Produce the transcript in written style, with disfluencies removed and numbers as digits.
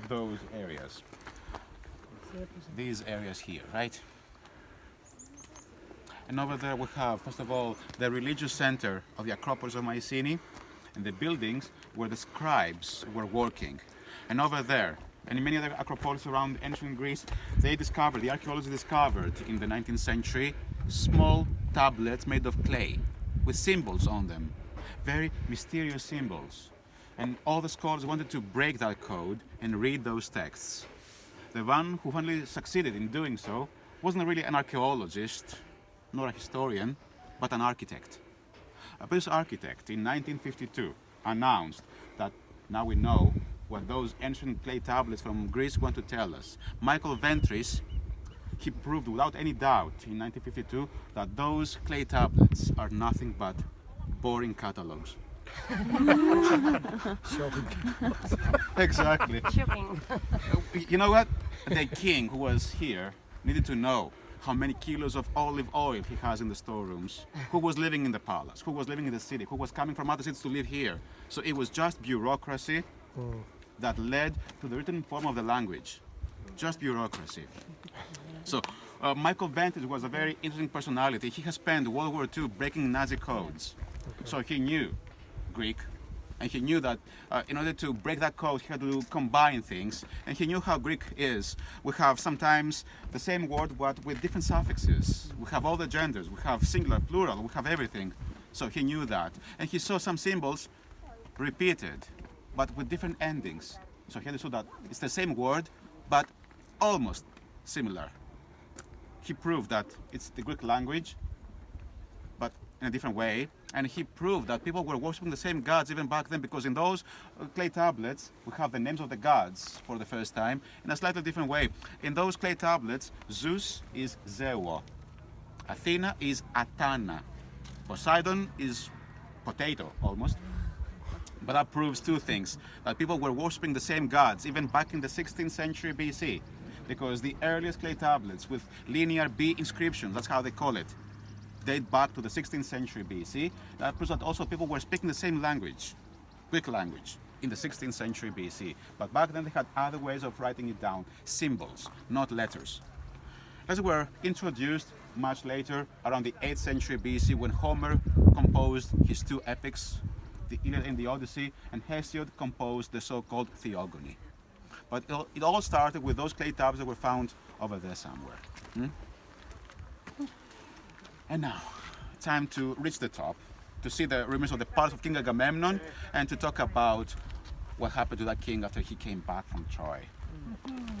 those areas. These areas here, right? And over there we have, first of all, the religious center of the Acropolis of Mycenae, and the buildings where the scribes were working. And over there, and in many other acropolis around ancient Greece, the archaeologists discovered in the 19th century, small tablets made of clay with symbols on them, very mysterious symbols. And all the scholars wanted to break that code and read those texts. The one who finally succeeded in doing so wasn't really an archaeologist, nor a historian, but an architect. A British architect in 1952 announced that now we know what those ancient clay tablets from Greece want to tell us. Michael Ventris, he proved without any doubt in 1952 that those clay tablets are nothing but boring catalogs. Exactly. Shocking. You know what? The king who was here needed to know how many kilos of olive oil he has in the storerooms, who was living in the palace, who was living in the city, who was coming from other cities to live here. So it was just bureaucracy that led to the written form of the language. Just bureaucracy. So Michael Ventris was a very interesting personality. He has spent World War II breaking Nazi codes. So he knew Greek, and he knew that in order to break that code, he had to combine things, and he knew how Greek is. We have sometimes the same word, but with different suffixes. We have all the genders, we have singular, plural, we have everything. So he knew that. And he saw some symbols repeated, but with different endings. So he understood that it's the same word, but almost similar. He proved that it's the Greek language, but in a different way. And he proved that people were worshipping the same gods even back then, because in those clay tablets, we have the names of the gods for the first time in a slightly different way. In those clay tablets, Zeus is Zeuo, Athena is Atana, Poseidon is potato, almost. But that proves two things, that people were worshipping the same gods even back in the 16th century BC, because the earliest clay tablets with linear B inscriptions, that's how they call it, date back to the 16th century BC. That proves that also people were speaking the same language, Greek language, in the 16th century BC. But back then they had other ways of writing it down, symbols, not letters. Letters were introduced much later, around the 8th century BC, when Homer composed his two epics, the Iliad and the Odyssey, and Hesiod composed the so-called Theogony. But it all started with those clay tablets that were found over there somewhere. And now, time to reach the top, to see the remains of the palace of King Agamemnon, and to talk about what happened to that king after he came back from Troy.